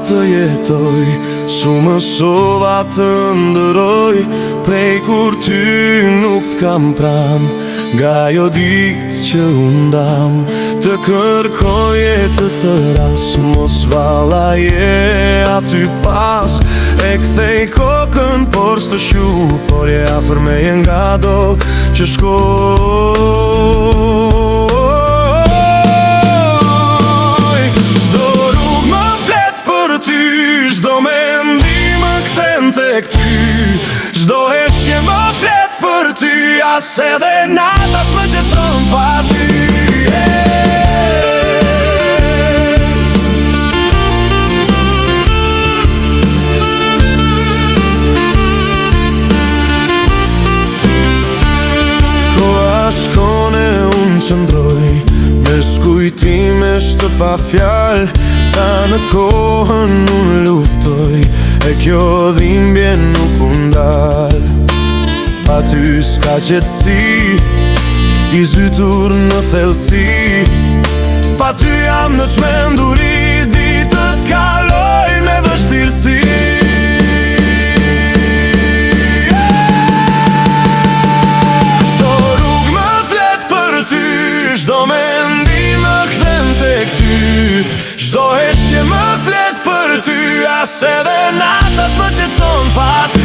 të jetoj, su mësova të ndëroj, prej kur ty nuk t'kam pran, nga jo ditë që undam, të kërkoj e të thëras, mos vala je aty pas, e kthej kokën por s'të shu, por je afër meje nga do që shkoj. Çdo rrugë më flet për ty, çdo mendim më kthen tek ty, çdo heshtje më flet për ty, as edhe nata s'më qetson pa ty. Shkone unë qëndroj, me skujtime shtë pa fjall, ta në kohën unë luftoj, e kjo dhimbje nuk undal. Pa ty s'ka qetësi, i zytur në thellësi, pa ty jam në çmenduri, ditët kaloj me vështirësi. Çdo mendim më kthen tek ty, çdo heshtje më flet për ty, as edhe nata s'më qetson pa ty.